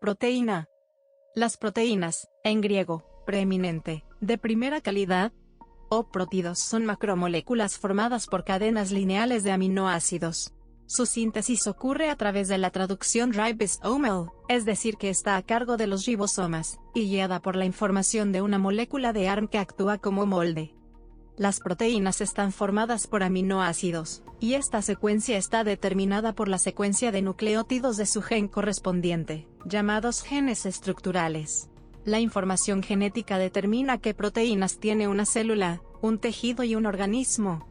Proteína. Las proteínas, en griego, preeminente, de primera calidad, o prótidos son macromoléculas formadas por cadenas lineales de aminoácidos. Su síntesis ocurre a través de la traducción ribosomal, es decir que está a cargo de los ribosomas, y guiada por la información de una molécula de ARN que actúa como molde. Las proteínas están formadas por aminoácidos, y esta secuencia está determinada por la secuencia de nucleótidos de su gen correspondiente, llamados genes estructurales. La información genética determina qué proteínas tiene una célula, un tejido y un organismo.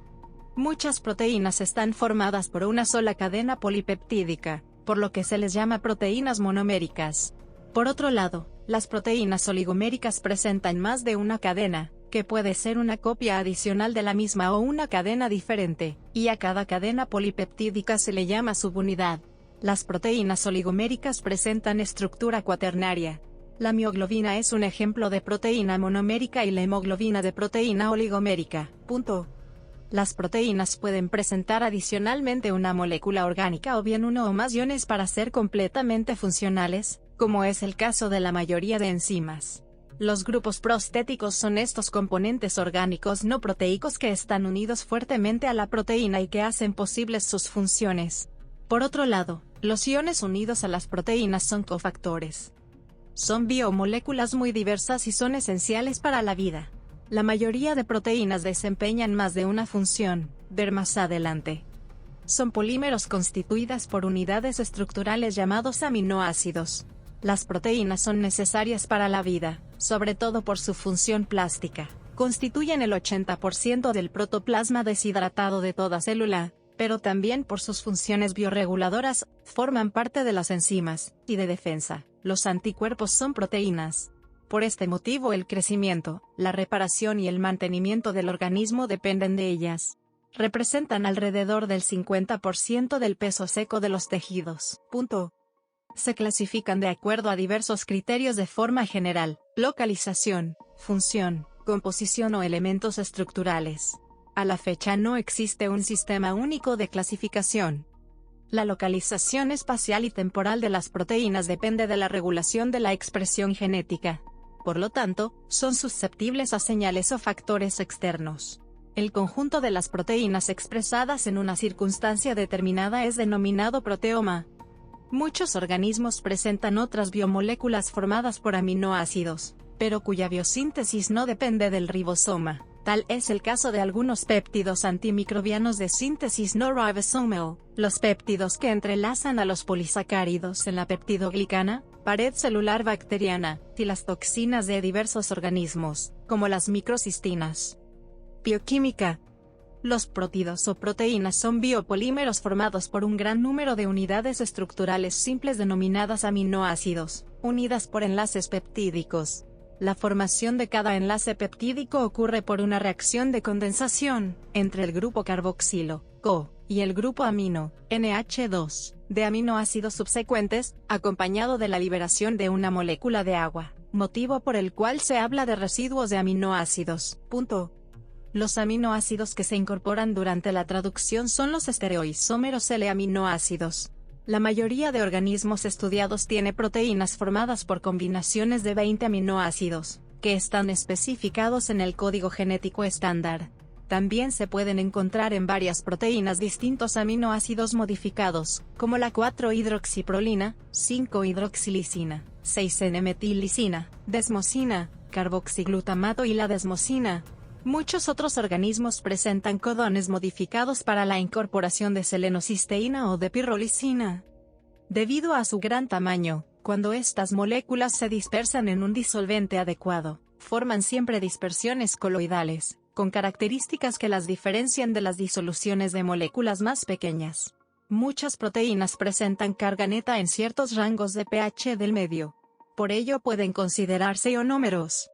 Muchas proteínas están formadas por una sola cadena polipeptídica, por lo que se les llama proteínas monoméricas. Por otro lado, las proteínas oligoméricas presentan más de una cadena, que puede ser una copia adicional de la misma o una cadena diferente, y a cada cadena polipeptídica se le llama subunidad. Las proteínas oligoméricas presentan estructura cuaternaria. La mioglobina es un ejemplo de proteína monomérica y la hemoglobina de proteína oligomérica. Las proteínas pueden presentar adicionalmente una molécula orgánica o bien uno o más iones para ser completamente funcionales, como es el caso de la mayoría de enzimas. Los grupos prostéticos son estos componentes orgánicos no proteicos que están unidos fuertemente a la proteína y que hacen posibles sus funciones. Por otro lado, los iones unidos a las proteínas son cofactores. Son biomoléculas muy diversas y son esenciales para la vida. La mayoría de proteínas desempeñan más de una función, ver más adelante. Son polímeros constituidas por unidades estructurales llamados aminoácidos. Las proteínas son necesarias para la vida, sobre todo por su función plástica. Constituyen el 80% del protoplasma deshidratado de toda célula, pero también por sus funciones bioreguladoras, forman parte de las enzimas, y de defensa. Los anticuerpos son proteínas. Por este motivo el crecimiento, la reparación y el mantenimiento del organismo dependen de ellas. Representan alrededor del 50% del peso seco de los tejidos. Se clasifican de acuerdo a diversos criterios de forma general: localización, función, composición o elementos estructurales. A la fecha no existe un sistema único de clasificación. La localización espacial y temporal de las proteínas depende de la regulación de la expresión genética. Por lo tanto, son susceptibles a señales o factores externos. El conjunto de las proteínas expresadas en una circunstancia determinada es denominado proteoma. Muchos organismos presentan otras biomoléculas formadas por aminoácidos, pero cuya biosíntesis no depende del ribosoma. Tal es el caso de algunos péptidos antimicrobianos de síntesis no ribosomal, los péptidos que entrelazan a los polisacáridos en la peptidoglicana, pared celular bacteriana, y las toxinas de diversos organismos, como las microcistinas. Bioquímica. Los prótidos o proteínas son biopolímeros formados por un gran número de unidades estructurales simples denominadas aminoácidos, unidas por enlaces peptídicos. La formación de cada enlace peptídico ocurre por una reacción de condensación entre el grupo carboxilo, CO, y el grupo amino, NH2, de aminoácidos subsecuentes, acompañado de la liberación de una molécula de agua, motivo por el cual se habla de residuos de aminoácidos. Los aminoácidos que se incorporan durante la traducción son los estereoisómeros L-aminoácidos. La mayoría de organismos estudiados tiene proteínas formadas por combinaciones de 20 aminoácidos, que están especificados en el código genético estándar. También se pueden encontrar en varias proteínas distintos aminoácidos modificados, como la 4-hidroxiprolina, 5-hidroxilisina, 6-N-metillisina, desmosina, carboxiglutamato y la desmosina. Muchos otros organismos presentan codones modificados para la incorporación de selenocisteína o de pirrolisina. Debido a su gran tamaño, cuando estas moléculas se dispersan en un disolvente adecuado, forman siempre dispersiones coloidales, con características que las diferencian de las disoluciones de moléculas más pequeñas. Muchas proteínas presentan carga neta en ciertos rangos de pH del medio. Por ello pueden considerarse ionómeros.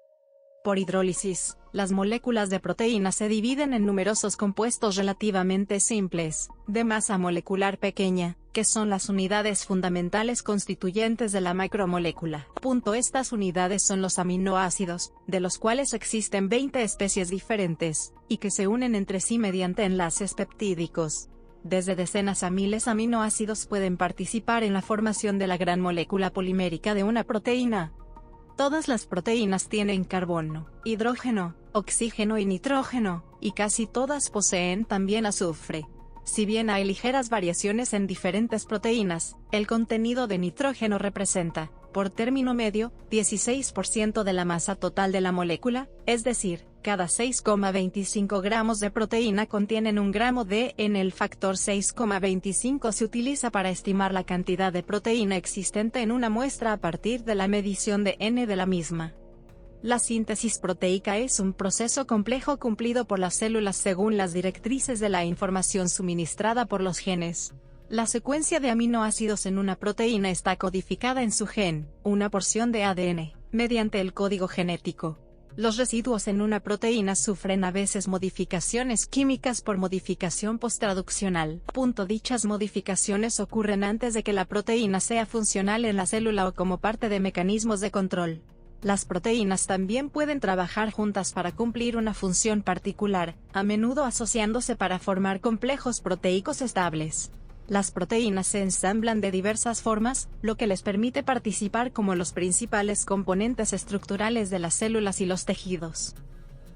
Por hidrólisis, las moléculas de proteínas se dividen en numerosos compuestos relativamente simples, de masa molecular pequeña, que son las unidades fundamentales constituyentes de la macromolécula. Estas unidades son los aminoácidos, de los cuales existen 20 especies diferentes, y que se unen entre sí mediante enlaces peptídicos. Desde decenas a miles de aminoácidos pueden participar en la formación de la gran molécula polimérica de una proteína. Todas las proteínas tienen carbono, hidrógeno, oxígeno y nitrógeno, y casi todas poseen también azufre. Si bien hay ligeras variaciones en diferentes proteínas, el contenido de nitrógeno representa, por término medio, 16% de la masa total de la molécula, es decir, cada 6,25 gramos de proteína contienen un gramo de N. El factor 6,25 se utiliza para estimar la cantidad de proteína existente en una muestra a partir de la medición de N de la misma. La síntesis proteica es un proceso complejo cumplido por las células según las directrices de la información suministrada por los genes. La secuencia de aminoácidos en una proteína está codificada en su gen, una porción de ADN, mediante el código genético. Los residuos en una proteína sufren a veces modificaciones químicas por modificación posttraduccional. Dichas modificaciones ocurren antes de que la proteína sea funcional en la célula o como parte de mecanismos de control. Las proteínas también pueden trabajar juntas para cumplir una función particular, a menudo asociándose para formar complejos proteicos estables. Las proteínas se ensamblan de diversas formas, lo que les permite participar como los principales componentes estructurales de las células y los tejidos.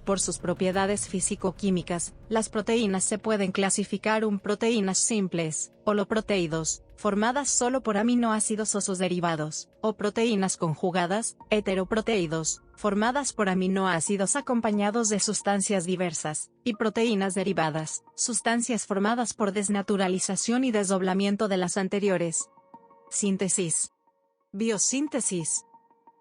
Por sus propiedades físico-químicas, las proteínas se pueden clasificar en proteínas simples, holoproteídos, formadas solo por aminoácidos o sus derivados, o proteínas conjugadas, heteroproteídos, formadas por aminoácidos acompañados de sustancias diversas, y proteínas derivadas, sustancias formadas por desnaturalización y desdoblamiento de las anteriores. Síntesis. Biosíntesis.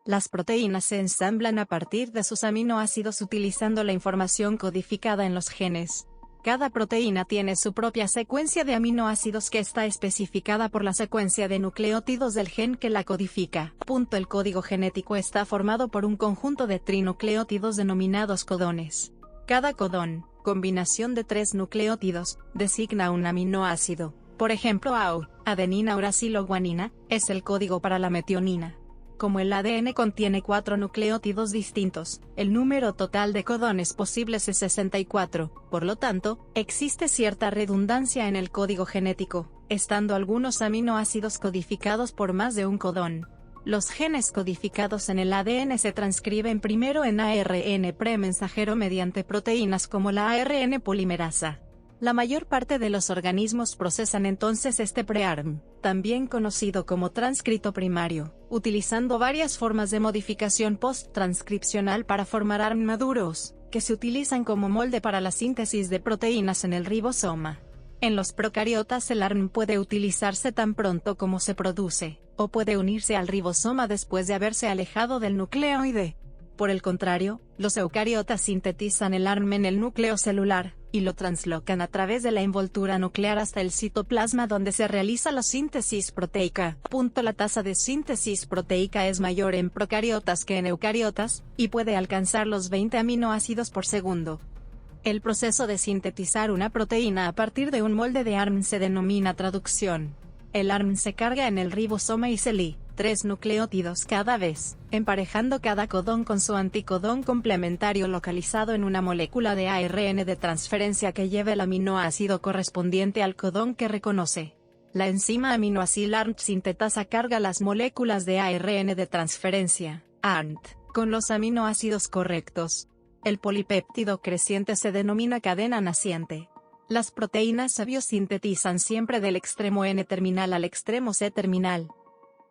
Las proteínas se ensamblan a partir de sus aminoácidos utilizando la información codificada en los genes. Cada proteína tiene su propia secuencia de aminoácidos que está especificada por la secuencia de nucleótidos del gen que la codifica. El código genético está formado por un conjunto de trinucleótidos denominados codones. Cada codón, combinación de 3 nucleótidos, designa un aminoácido. Por ejemplo, AU, adenina uracilo-guanina, es el código para la metionina. Como el ADN contiene 4 nucleótidos distintos, el número total de codones posibles es 64, por lo tanto, existe cierta redundancia en el código genético, estando algunos aminoácidos codificados por más de un codón. Los genes codificados en el ADN se transcriben primero en ARN premensajero mediante proteínas como la ARN polimerasa. La mayor parte de los organismos procesan entonces este preARN, también conocido como transcrito primario, utilizando varias formas de modificación post-transcripcional para formar ARN maduros, que se utilizan como molde para la síntesis de proteínas en el ribosoma. En los procariotas el ARN puede utilizarse tan pronto como se produce, o puede unirse al ribosoma después de haberse alejado del nucleoide. Por el contrario, los eucariotas sintetizan el ARN en el núcleo celular, y lo translocan a través de la envoltura nuclear hasta el citoplasma donde se realiza la síntesis proteica. La tasa de síntesis proteica es mayor en procariotas que en eucariotas, y puede alcanzar los 20 aminoácidos por segundo. El proceso de sintetizar una proteína a partir de un molde de ARN se denomina traducción. El ARN se carga en el ribosoma y se lee 3 nucleótidos cada vez, emparejando cada codón con su anticodón complementario localizado en una molécula de ARN de transferencia que lleva el aminoácido correspondiente al codón que reconoce. La enzima aminoacil-ARNT sintetasa carga las moléculas de ARN de transferencia, ARNT, con los aminoácidos correctos. El polipéptido creciente se denomina cadena naciente. Las proteínas se biosintetizan siempre del extremo N-terminal al extremo C-terminal.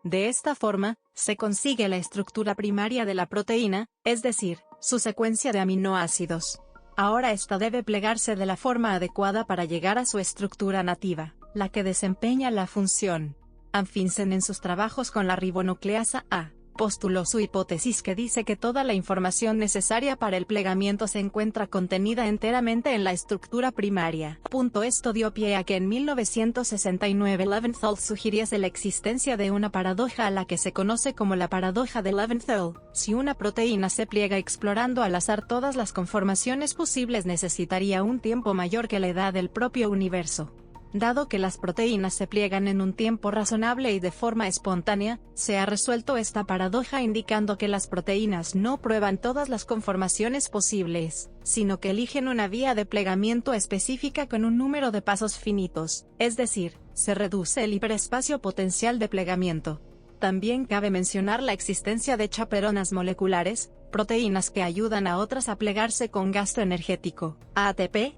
De esta forma, se consigue la estructura primaria de la proteína, es decir, su secuencia de aminoácidos. Ahora esta debe plegarse de la forma adecuada para llegar a su estructura nativa, la que desempeña la función. Anfinsen en sus trabajos con la ribonucleasa A, postuló su hipótesis que dice que toda la información necesaria para el plegamiento se encuentra contenida enteramente en la estructura primaria. Esto dio pie a que en 1969 Leventhal sugiriese la existencia de una paradoja a la que se conoce como la paradoja de Leventhal. Si una proteína se pliega explorando al azar todas las conformaciones posibles necesitaría un tiempo mayor que la edad del propio universo. Dado que las proteínas se pliegan en un tiempo razonable y de forma espontánea, se ha resuelto esta paradoja indicando que las proteínas no prueban todas las conformaciones posibles, sino que eligen una vía de plegamiento específica con un número de pasos finitos, es decir, se reduce el hiperespacio potencial de plegamiento. También cabe mencionar la existencia de chaperonas moleculares, proteínas que ayudan a otras a plegarse con gasto energético, ATP.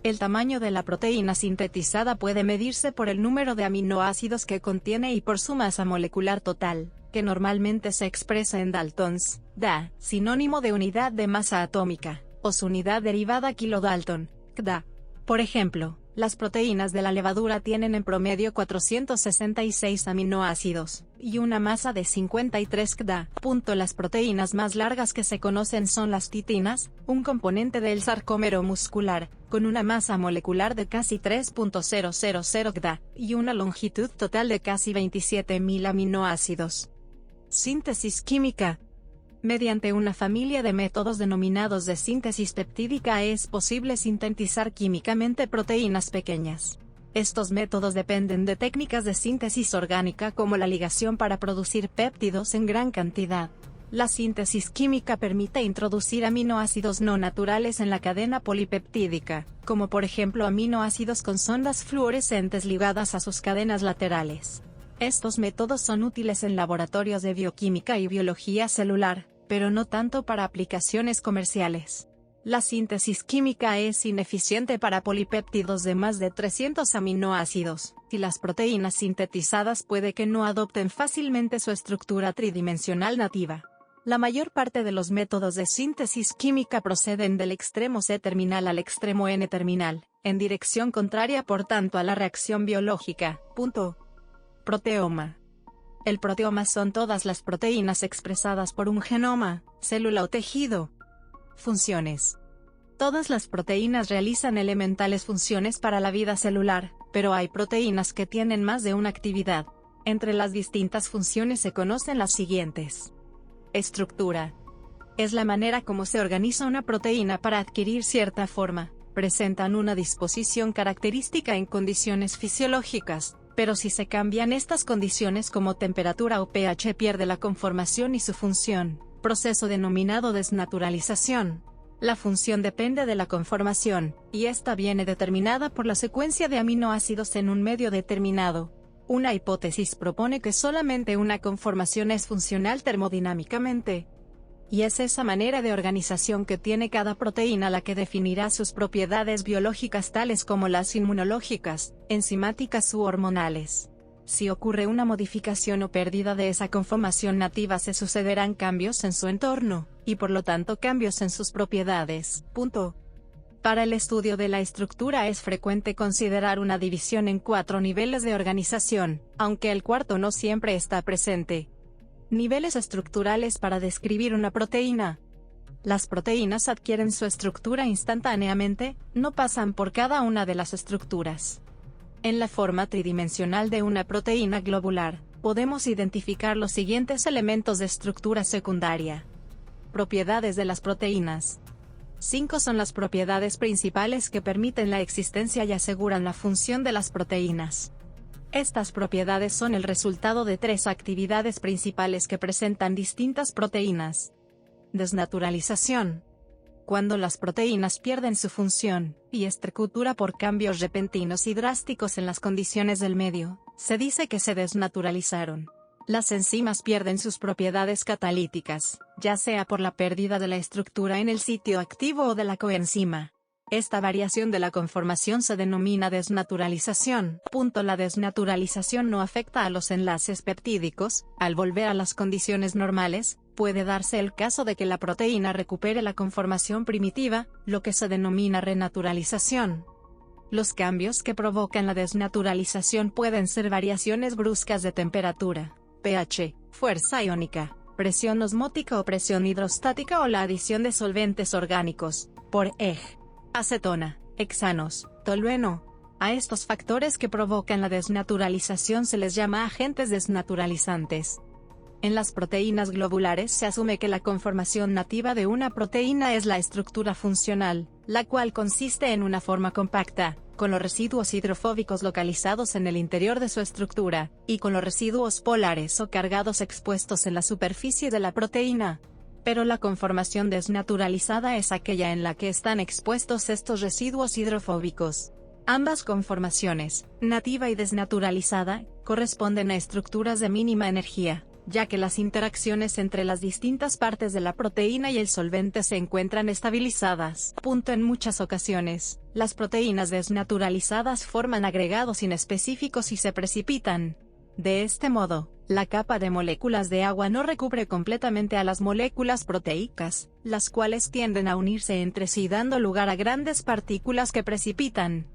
El tamaño de la proteína sintetizada puede medirse por el número de aminoácidos que contiene y por su masa molecular total, que normalmente se expresa en daltons, DA, sinónimo de unidad de masa atómica, o su unidad derivada kilodalton, kDa. Por ejemplo, las proteínas de la levadura tienen en promedio 466 aminoácidos, y una masa de 53 kDa. Las proteínas más largas que se conocen son las titinas, un componente del sarcómero muscular, con una masa molecular de casi 3.000 kDa, y una longitud total de casi 27.000 aminoácidos. Síntesis química. Mediante una familia de métodos denominados de síntesis peptídica es posible sintetizar químicamente proteínas pequeñas. Estos métodos dependen de técnicas de síntesis orgánica como la ligación para producir péptidos en gran cantidad. La síntesis química permite introducir aminoácidos no naturales en la cadena polipeptídica, como por ejemplo aminoácidos con sondas fluorescentes ligadas a sus cadenas laterales. Estos métodos son útiles en laboratorios de bioquímica y biología celular, pero no tanto para aplicaciones comerciales. La síntesis química es ineficiente para polipéptidos de más de 300 aminoácidos, y las proteínas sintetizadas puede que no adopten fácilmente su estructura tridimensional nativa. La mayor parte de los métodos de síntesis química proceden del extremo C-terminal al extremo N-terminal, en dirección contraria por tanto a la reacción biológica. Proteoma. El proteoma son todas las proteínas expresadas por un genoma, célula o tejido. Funciones. Todas las proteínas realizan elementales funciones para la vida celular, pero hay proteínas que tienen más de una actividad. Entre las distintas funciones se conocen las siguientes. Estructura. Es la manera como se organiza una proteína para adquirir cierta forma. Presentan una disposición característica en condiciones fisiológicas, pero si se cambian estas condiciones como temperatura o pH pierde la conformación y su función, proceso denominado desnaturalización. La función depende de la conformación, y esta viene determinada por la secuencia de aminoácidos en un medio determinado. Una hipótesis propone que solamente una conformación es funcional termodinámicamente. Y es esa manera de organización que tiene cada proteína la que definirá sus propiedades biológicas tales como las inmunológicas, enzimáticas u hormonales. Si ocurre una modificación o pérdida de esa conformación nativa se sucederán cambios en su entorno, y por lo tanto cambios en sus propiedades. Para el estudio de la estructura es frecuente considerar una división en 4 niveles de organización, aunque el cuarto no siempre está presente. Niveles estructurales para describir una proteína. Las proteínas adquieren su estructura instantáneamente, no pasan por cada una de las estructuras. En la forma tridimensional de una proteína globular, podemos identificar los siguientes elementos de estructura secundaria. Propiedades de las proteínas. 5 son las propiedades principales que permiten la existencia y aseguran la función de las proteínas. Estas propiedades son el resultado de 3 actividades principales que presentan distintas proteínas. Desnaturalización. Cuando las proteínas pierden su función, y estructura por cambios repentinos y drásticos en las condiciones del medio, se dice que se desnaturalizaron. Las enzimas pierden sus propiedades catalíticas, ya sea por la pérdida de la estructura en el sitio activo o de la coenzima. Esta variación de la conformación se denomina desnaturalización. La desnaturalización no afecta a los enlaces peptídicos. Al volver a las condiciones normales, puede darse el caso de que la proteína recupere la conformación primitiva, lo que se denomina renaturalización. Los cambios que provocan la desnaturalización pueden ser variaciones bruscas de temperatura, pH, fuerza iónica, presión osmótica o presión hidrostática o la adición de solventes orgánicos, por ej. Acetona, hexanos, tolueno. A estos factores que provocan la desnaturalización se les llama agentes desnaturalizantes. En las proteínas globulares se asume que la conformación nativa de una proteína es la estructura funcional, la cual consiste en una forma compacta, con los residuos hidrofóbicos localizados en el interior de su estructura, y con los residuos polares o cargados expuestos en la superficie de la proteína. Pero la conformación desnaturalizada es aquella en la que están expuestos estos residuos hidrofóbicos. Ambas conformaciones, nativa y desnaturalizada, corresponden a estructuras de mínima energía, ya que las interacciones entre las distintas partes de la proteína y el solvente se encuentran estabilizadas. En muchas ocasiones, las proteínas desnaturalizadas forman agregados inespecíficos y se precipitan. De este modo, la capa de moléculas de agua no recubre completamente a las moléculas proteicas, las cuales tienden a unirse entre sí dando lugar a grandes partículas que precipitan.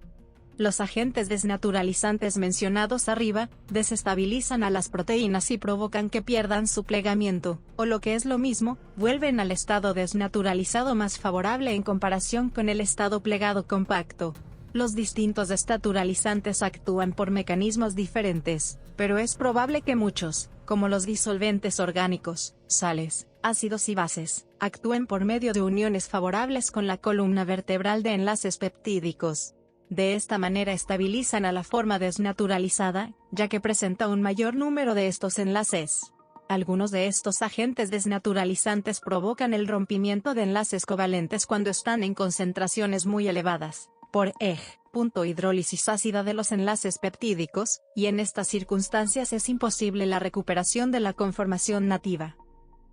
Los agentes desnaturalizantes mencionados arriba, desestabilizan a las proteínas y provocan que pierdan su plegamiento, o lo que es lo mismo, vuelven al estado desnaturalizado más favorable en comparación con el estado plegado compacto. Los distintos desnaturalizantes actúan por mecanismos diferentes, pero es probable que muchos, como los disolventes orgánicos, sales, ácidos y bases, actúen por medio de uniones favorables con la columna vertebral de enlaces peptídicos. De esta manera estabilizan a la forma desnaturalizada, ya que presenta un mayor número de estos enlaces. Algunos de estos agentes desnaturalizantes provocan el rompimiento de enlaces covalentes cuando están en concentraciones muy elevadas, por hidrólisis ácida de los enlaces peptídicos, y en estas circunstancias es imposible la recuperación de la conformación nativa.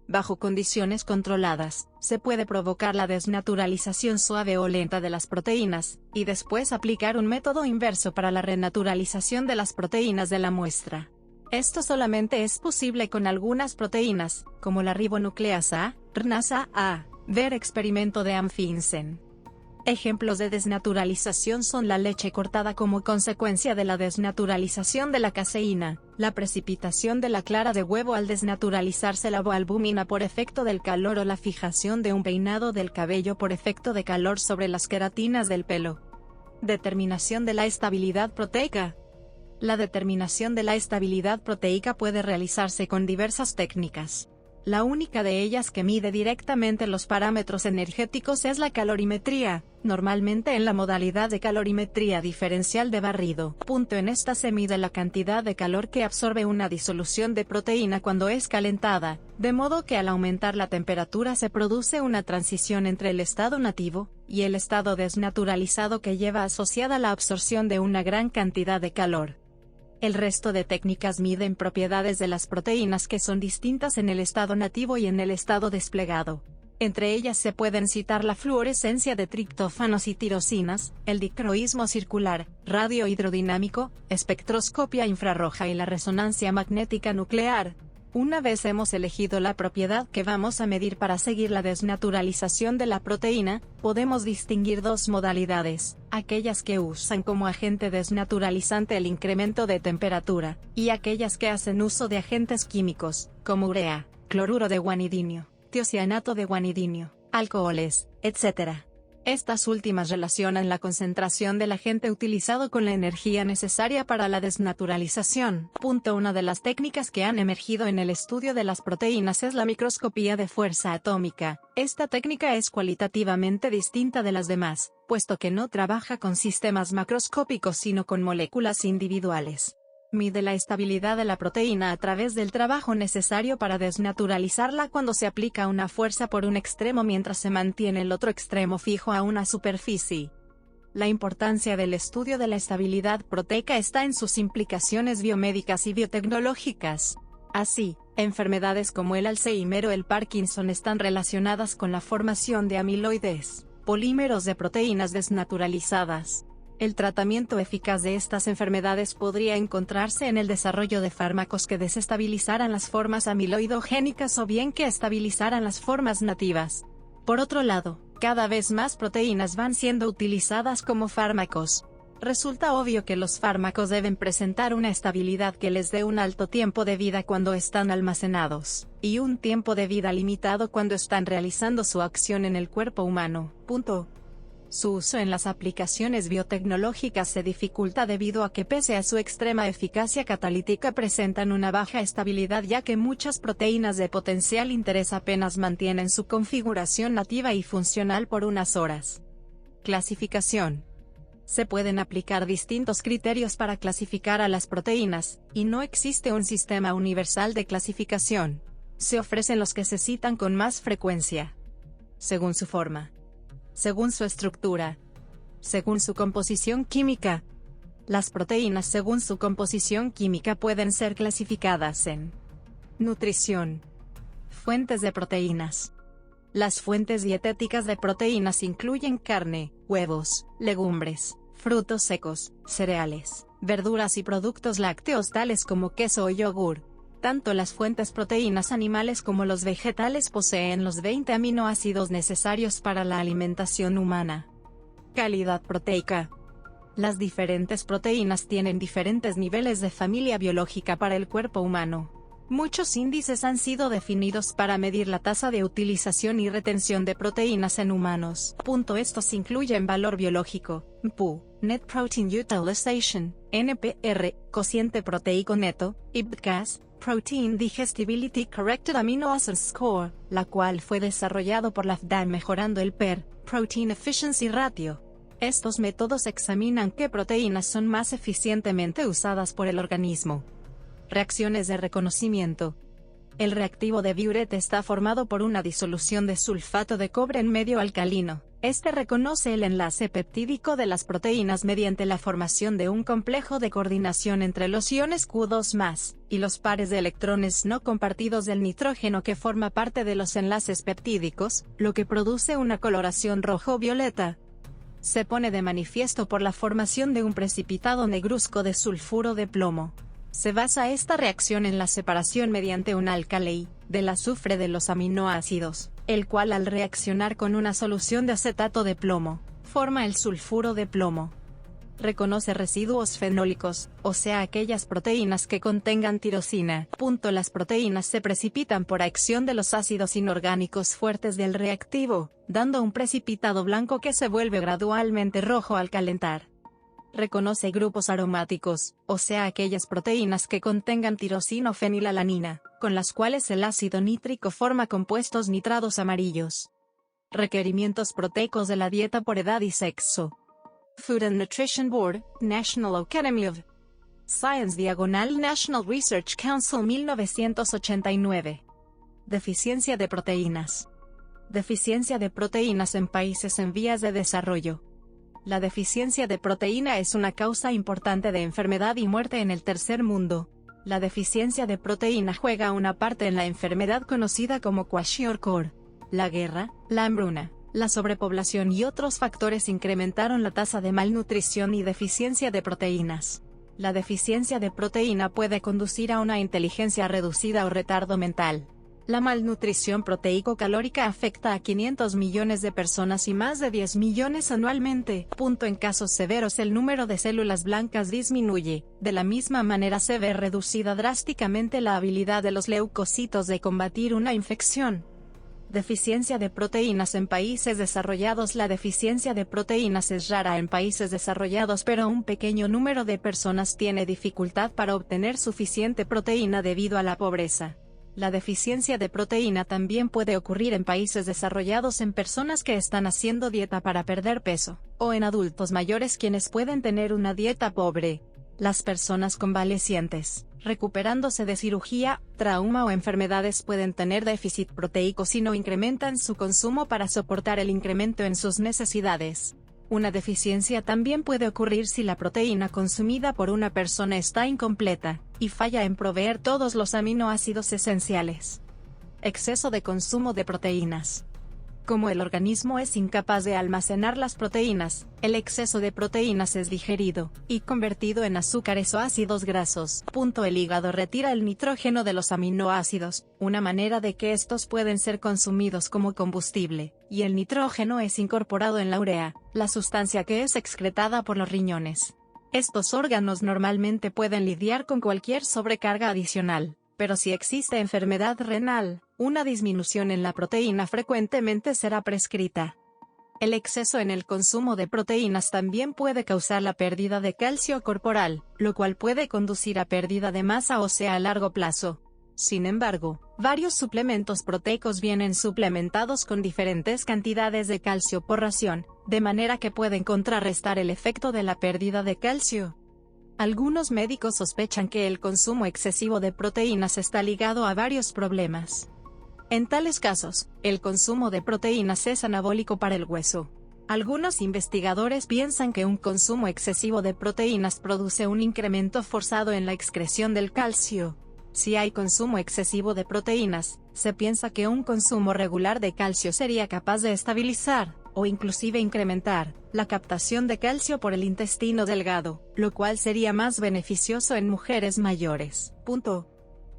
Bajo condiciones controladas, se puede provocar la desnaturalización suave o lenta de las proteínas, y después aplicar un método inverso para la renaturalización de las proteínas de la muestra. Esto solamente es posible con algunas proteínas, como la ribonucleasa, RNasa A. Ver experimento de Amfinsen. Ejemplos de desnaturalización son la leche cortada como consecuencia de la desnaturalización de la caseína, la precipitación de la clara de huevo al desnaturalizarse la albúmina por efecto del calor o la fijación de un peinado del cabello por efecto de calor sobre las queratinas del pelo. Determinación de la estabilidad proteica. La determinación de la estabilidad proteica puede realizarse con diversas técnicas. La única de ellas que mide directamente los parámetros energéticos es la calorimetría, normalmente en la modalidad de calorimetría diferencial de barrido. En esta se mide la cantidad de calor que absorbe una disolución de proteína cuando es calentada, de modo que al aumentar la temperatura se produce una transición entre el estado nativo y el estado desnaturalizado que lleva asociada la absorción de una gran cantidad de calor. El resto de técnicas miden propiedades de las proteínas que son distintas en el estado nativo y en el estado desplegado. Entre ellas se pueden citar la fluorescencia de triptófanos y tirosinas, el dicroísmo circular, radio hidrodinámico, espectroscopia infrarroja y la resonancia magnética nuclear. Una vez hemos elegido la propiedad que vamos a medir para seguir la desnaturalización de la proteína, podemos distinguir dos modalidades, aquellas que usan como agente desnaturalizante el incremento de temperatura, y aquellas que hacen uso de agentes químicos, como urea, cloruro de guanidinio, tiocianato de guanidinio, alcoholes, etc. Estas últimas relacionan la concentración del agente utilizado con la energía necesaria para la desnaturalización. Una de las técnicas que han emergido en el estudio de las proteínas es la microscopía de fuerza atómica. Esta técnica es cualitativamente distinta de las demás, puesto que no trabaja con sistemas macroscópicos sino con moléculas individuales. Mide la estabilidad de la proteína a través del trabajo necesario para desnaturalizarla cuando se aplica una fuerza por un extremo mientras se mantiene el otro extremo fijo a una superficie. La importancia del estudio de la estabilidad proteica está en sus implicaciones biomédicas y biotecnológicas. Así, enfermedades como el Alzheimer o el Parkinson están relacionadas con la formación de amiloides, polímeros de proteínas desnaturalizadas. El tratamiento eficaz de estas enfermedades podría encontrarse en el desarrollo de fármacos que desestabilizaran las formas amiloidogénicas o bien que estabilizaran las formas nativas. Por otro lado, cada vez más proteínas van siendo utilizadas como fármacos. Resulta obvio que los fármacos deben presentar una estabilidad que les dé un alto tiempo de vida cuando están almacenados, y un tiempo de vida limitado cuando están realizando su acción en el cuerpo humano. Su uso en las aplicaciones biotecnológicas se dificulta debido a que pese a su extrema eficacia catalítica presentan una baja estabilidad ya que muchas proteínas de potencial interés apenas mantienen su configuración nativa y funcional por unas horas. Clasificación. Se pueden aplicar distintos criterios para clasificar a las proteínas, y no existe un sistema universal de clasificación. Se ofrecen los que se citan con más frecuencia. Según su forma. Según su estructura. Según su composición química. Las proteínas según su composición química pueden ser clasificadas en nutrición. Fuentes de proteínas. Las fuentes dietéticas de proteínas incluyen carne, huevos, legumbres, frutos secos, cereales, verduras y productos lácteos tales como queso o yogur. Tanto las fuentes proteínas animales como los vegetales poseen los 20 aminoácidos necesarios para la alimentación humana. Calidad proteica. Las diferentes proteínas tienen diferentes niveles de familia biológica para el cuerpo humano. Muchos índices han sido definidos para medir la tasa de utilización y retención de proteínas en humanos. Estos incluyen valor biológico, PU, Net Protein Utilization, NPR, cociente proteico neto, y PDCAS, Protein Digestibility Corrected Amino Acid Score, la cual fue desarrollado por la FDA mejorando el PER, Protein Efficiency Ratio. Estos métodos examinan qué proteínas son más eficientemente usadas por el organismo. Reacciones de reconocimiento. El reactivo de Biuret está formado por una disolución de sulfato de cobre en medio alcalino. Este reconoce el enlace peptídico de las proteínas mediante la formación de un complejo de coordinación entre los iones Q2+, y los pares de electrones no compartidos del nitrógeno que forma parte de los enlaces peptídicos, lo que produce una coloración rojo-violeta. Se pone de manifiesto por la formación de un precipitado negruzco de sulfuro de plomo. Se basa esta reacción en la separación mediante un álcali del azufre de los aminoácidos, el cual al reaccionar con una solución de acetato de plomo, forma el sulfuro de plomo. Reconoce residuos fenólicos, o sea aquellas proteínas que contengan tirosina. Las proteínas se precipitan por acción de los ácidos inorgánicos fuertes del reactivo, dando un precipitado blanco que se vuelve gradualmente rojo al calentar. Reconoce grupos aromáticos, o sea aquellas proteínas que contengan tirosina o fenilalanina, con las cuales el ácido nítrico forma compuestos nitrados amarillos. Requerimientos proteicos de la dieta por edad y sexo. Food and Nutrition Board, National Academy of Science National Research Council 1989. Deficiencia de proteínas. Deficiencia de proteínas en países en vías de desarrollo. La deficiencia de proteína es una causa importante de enfermedad y muerte en el tercer mundo. La deficiencia de proteína juega una parte en la enfermedad conocida como kwashiorkor. La guerra, la hambruna, la sobrepoblación y otros factores incrementaron la tasa de malnutrición y deficiencia de proteínas. La deficiencia de proteína puede conducir a una inteligencia reducida o retardo mental. La malnutrición proteico-calórica afecta a 500 millones de personas y más de 10 millones anualmente. En casos severos el número de células blancas disminuye. De la misma manera se ve reducida drásticamente la habilidad de los leucocitos de combatir una infección. Deficiencia de proteínas en países desarrollados. La deficiencia de proteínas es rara en países desarrollados, pero un pequeño número de personas tiene dificultad para obtener suficiente proteína debido a la pobreza. La deficiencia de proteína también puede ocurrir en países desarrollados en personas que están haciendo dieta para perder peso, o en adultos mayores quienes pueden tener una dieta pobre. Las personas convalecientes, recuperándose de cirugía, trauma o enfermedades pueden tener déficit proteico si no incrementan su consumo para soportar el incremento en sus necesidades. Una deficiencia también puede ocurrir si la proteína consumida por una persona está incompleta, y falla en proveer todos los aminoácidos esenciales. Exceso de consumo de proteínas. Como el organismo es incapaz de almacenar las proteínas, el exceso de proteínas es digerido y convertido en azúcares o ácidos grasos. El hígado retira el nitrógeno de los aminoácidos, una manera de que estos pueden ser consumidos como combustible, y el nitrógeno es incorporado en la urea, la sustancia que es excretada por los riñones. Estos órganos normalmente pueden lidiar con cualquier sobrecarga adicional, pero si existe enfermedad renal, una disminución en la proteína frecuentemente será prescrita. El exceso en el consumo de proteínas también puede causar la pérdida de calcio corporal, lo cual puede conducir a pérdida de masa ósea a largo plazo. Sin embargo, varios suplementos proteicos vienen suplementados con diferentes cantidades de calcio por ración, de manera que pueden contrarrestar el efecto de la pérdida de calcio. Algunos médicos sospechan que el consumo excesivo de proteínas está ligado a varios problemas. En tales casos, el consumo de proteínas es anabólico para el hueso. Algunos investigadores piensan que un consumo excesivo de proteínas produce un incremento forzado en la excreción del calcio. Si hay consumo excesivo de proteínas, se piensa que un consumo regular de calcio sería capaz de estabilizar, o inclusive incrementar, la captación de calcio por el intestino delgado, lo cual sería más beneficioso en mujeres mayores.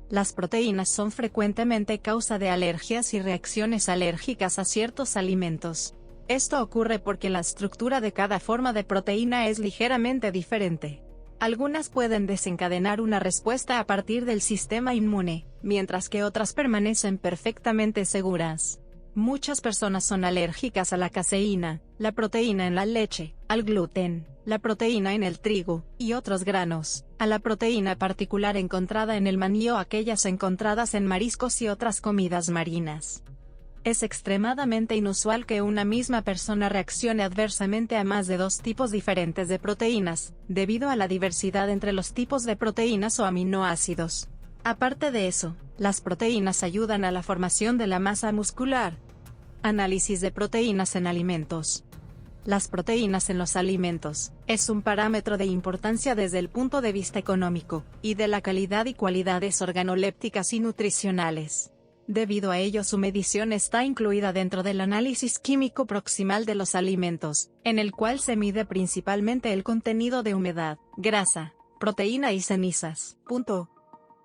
Las proteínas son frecuentemente causa de alergias y reacciones alérgicas a ciertos alimentos. Esto ocurre porque la estructura de cada forma de proteína es ligeramente diferente. Algunas pueden desencadenar una respuesta a partir del sistema inmune, mientras que otras permanecen perfectamente seguras. Muchas personas son alérgicas a la caseína, la proteína en la leche, al gluten, la proteína en el trigo, y otros granos, a la proteína particular encontrada en el maní o aquellas encontradas en mariscos y otras comidas marinas. Es extremadamente inusual que una misma persona reaccione adversamente a más de dos tipos diferentes de proteínas, debido a la diversidad entre los tipos de proteínas o aminoácidos. Aparte de eso, las proteínas ayudan a la formación de la masa muscular. Análisis de proteínas en alimentos. Las proteínas en los alimentos es un parámetro de importancia desde el punto de vista económico, y de la calidad y cualidades organolépticas y nutricionales. Debido a ello, su medición está incluida dentro del análisis químico proximal de los alimentos, en el cual se mide principalmente el contenido de humedad, grasa, proteína y cenizas.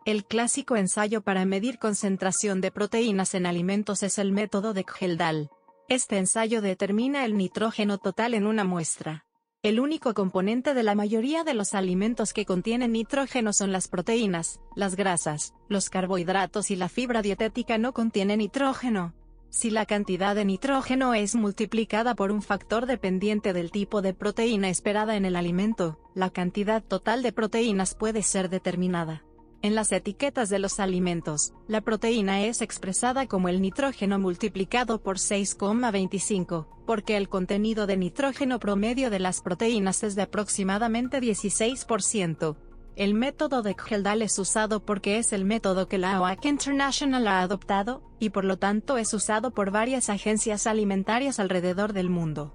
El clásico ensayo para medir concentración de proteínas en alimentos es el método de Kjeldahl. Este ensayo determina el nitrógeno total en una muestra. El único componente de la mayoría de los alimentos que contienen nitrógeno son las proteínas, las grasas, los carbohidratos y la fibra dietética no contiene nitrógeno. Si la cantidad de nitrógeno es multiplicada por un factor dependiente del tipo de proteína esperada en el alimento, la cantidad total de proteínas puede ser determinada. En las etiquetas de los alimentos, la proteína es expresada como el nitrógeno multiplicado por 6,25, porque el contenido de nitrógeno promedio de las proteínas es de aproximadamente 16%. El método de Kjeldahl es usado porque es el método que la OAC International ha adoptado, y por lo tanto es usado por varias agencias alimentarias alrededor del mundo.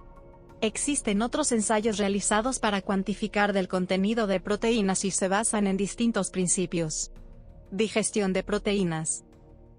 Existen otros ensayos realizados para cuantificar del contenido de proteínas y se basan en distintos principios. Digestión de proteínas.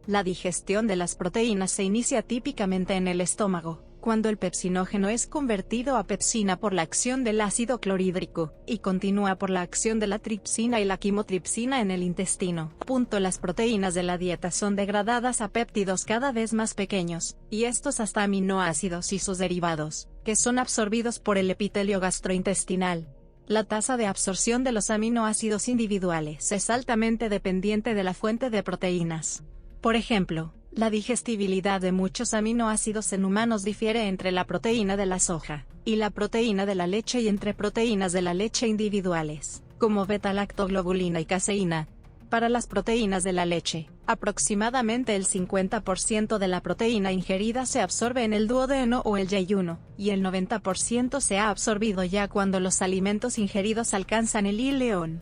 La digestión de las proteínas se inicia típicamente en el estómago, cuando el pepsinógeno es convertido a pepsina por la acción del ácido clorhídrico, y continúa por la acción de la tripsina y la quimotripsina en el intestino. Las proteínas de la dieta son degradadas a péptidos cada vez más pequeños, y estos hasta aminoácidos y sus derivados, que son absorbidos por el epitelio gastrointestinal. La tasa de absorción de los aminoácidos individuales es altamente dependiente de la fuente de proteínas. Por ejemplo, la digestibilidad de muchos aminoácidos en humanos difiere entre la proteína de la soja y la proteína de la leche y entre proteínas de la leche individuales, como beta-lactoglobulina y caseína. Para las proteínas de la leche, aproximadamente el 50% de la proteína ingerida se absorbe en el duodeno o el yeyuno, y el 90% se ha absorbido ya cuando los alimentos ingeridos alcanzan el ileón.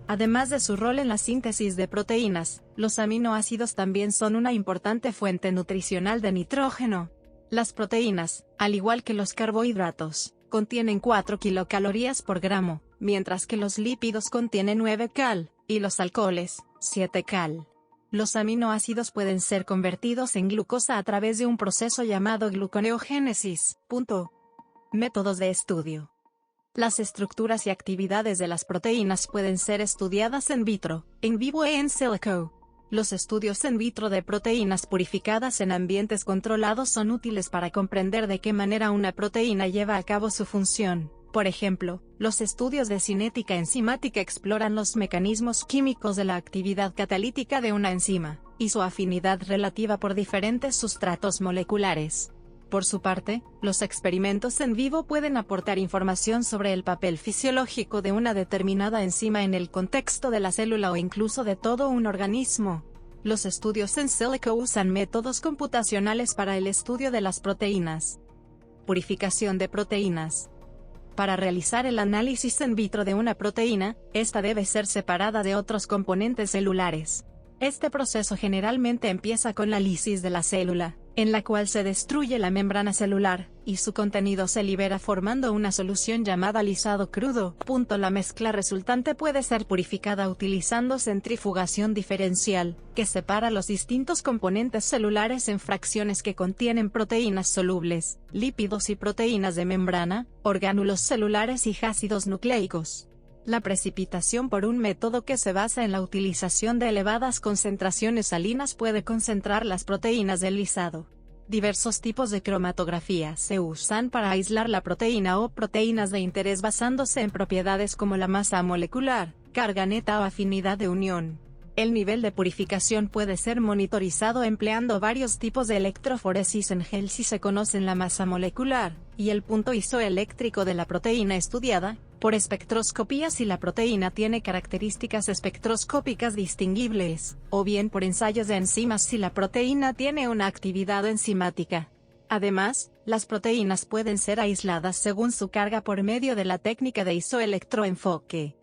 Además de su rol en la síntesis de proteínas, los aminoácidos también son una importante fuente nutricional de nitrógeno. Las proteínas, al igual que los carbohidratos, contienen 4 kilocalorías por gramo, mientras que los lípidos contienen 9 cal, y los alcoholes, 7 cal. Los aminoácidos pueden ser convertidos en glucosa a través de un proceso llamado gluconeogénesis. Métodos de estudio. Las estructuras y actividades de las proteínas pueden ser estudiadas in vitro, in vivo e in silico. Los estudios in vitro de proteínas purificadas en ambientes controlados son útiles para comprender de qué manera una proteína lleva a cabo su función. Por ejemplo, los estudios de cinética enzimática exploran los mecanismos químicos de la actividad catalítica de una enzima, y su afinidad relativa por diferentes sustratos moleculares. Por su parte, los experimentos en vivo pueden aportar información sobre el papel fisiológico de una determinada enzima en el contexto de la célula o incluso de todo un organismo. Los estudios en silico usan métodos computacionales para el estudio de las proteínas. Purificación de proteínas. Para realizar el análisis in vitro de una proteína, esta debe ser separada de otros componentes celulares. Este proceso generalmente empieza con la lisis de la célula, en la cual se destruye la membrana celular, y su contenido se libera formando una solución llamada lisado crudo. La mezcla resultante puede ser purificada utilizando centrifugación diferencial, que separa los distintos componentes celulares en fracciones que contienen proteínas solubles, lípidos y proteínas de membrana, orgánulos celulares y ácidos nucleicos. La precipitación por un método que se basa en la utilización de elevadas concentraciones salinas puede concentrar las proteínas del lisado. Diversos tipos de cromatografía se usan para aislar la proteína o proteínas de interés basándose en propiedades como la masa molecular, carga neta o afinidad de unión. El nivel de purificación puede ser monitorizado empleando varios tipos de electroforesis en gel si se conocen la masa molecular y el punto isoeléctrico de la proteína estudiada, por espectroscopía si la proteína tiene características espectroscópicas distinguibles, o bien por ensayos de enzimas si la proteína tiene una actividad enzimática. Además, las proteínas pueden ser aisladas según su carga por medio de la técnica de isoelectroenfoque.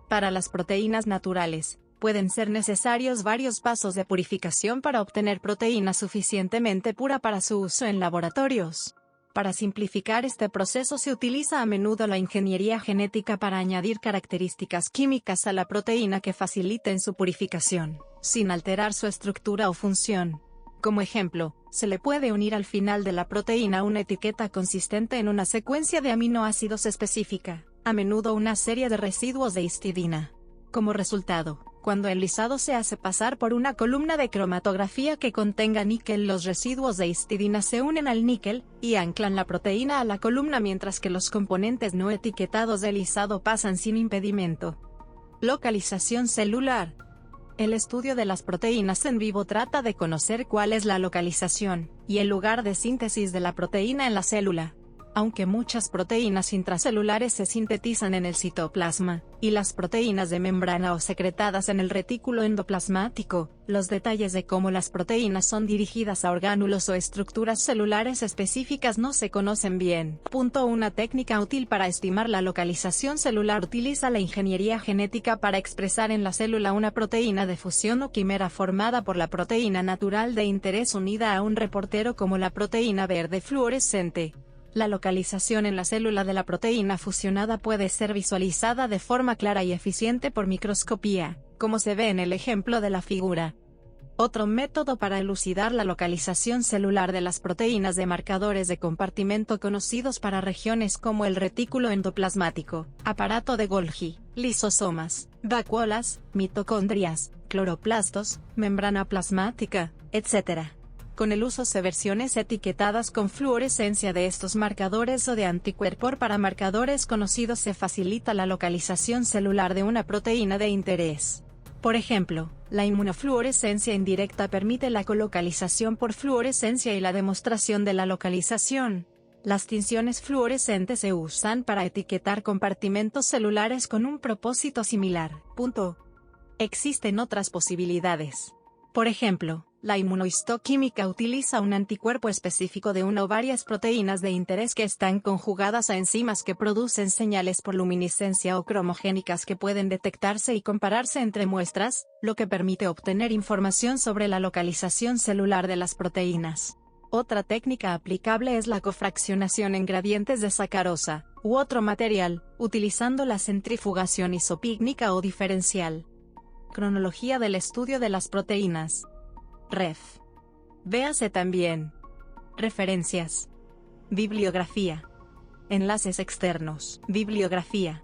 Para las proteínas naturales, pueden ser necesarios varios pasos de purificación para obtener proteína suficientemente pura para su uso en laboratorios. Para simplificar este proceso se utiliza a menudo la ingeniería genética para añadir características químicas a la proteína que faciliten su purificación, sin alterar su estructura o función. Como ejemplo, se le puede unir al final de la proteína una etiqueta consistente en una secuencia de aminoácidos específica, a menudo una serie de residuos de histidina. Como resultado, cuando el lisado se hace pasar por una columna de cromatografía que contenga níquel, los residuos de histidina se unen al níquel y anclan la proteína a la columna, mientras que los componentes no etiquetados del lisado pasan sin impedimento. Localización celular. El estudio de las proteínas en vivo trata de conocer cuál es la localización y el lugar de síntesis de la proteína en la célula. Aunque muchas proteínas intracelulares se sintetizan en el citoplasma, y las proteínas de membrana o secretadas en el retículo endoplasmático, los detalles de cómo las proteínas son dirigidas a orgánulos o estructuras celulares específicas no se conocen bien. Una técnica útil para estimar la localización celular utiliza la ingeniería genética para expresar en la célula una proteína de fusión o quimera formada por la proteína natural de interés unida a un reportero como la proteína verde fluorescente. La localización en la célula de la proteína fusionada puede ser visualizada de forma clara y eficiente por microscopía, como se ve en el ejemplo de la figura. Otro método para elucidar la localización celular de las proteínas de marcadores de compartimento conocidos para regiones como el retículo endoplasmático, aparato de Golgi, lisosomas, vacuolas, mitocondrias, cloroplastos, membrana plasmática, etc. Con el uso de versiones etiquetadas con fluorescencia de estos marcadores o de anticuerpos para marcadores conocidos se facilita la localización celular de una proteína de interés. Por ejemplo, la inmunofluorescencia indirecta permite la colocalización por fluorescencia y la demostración de la localización. Las tinciones fluorescentes se usan para etiquetar compartimentos celulares con un propósito similar. Existen otras posibilidades. Por ejemplo, la inmunohistoquímica utiliza un anticuerpo específico de una o varias proteínas de interés que están conjugadas a enzimas que producen señales por luminiscencia o cromogénicas que pueden detectarse y compararse entre muestras, lo que permite obtener información sobre la localización celular de las proteínas. Otra técnica aplicable es la cofraccionación en gradientes de sacarosa, u otro material, utilizando la centrifugación isopícnica o diferencial. Cronología del estudio de las proteínas. Ref. Véase también. Referencias. Bibliografía. Enlaces externos. Bibliografía.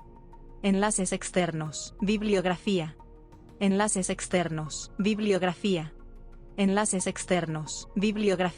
Enlaces externos. Bibliografía. Enlaces externos. Bibliografía. Enlaces externos. Bibliografía.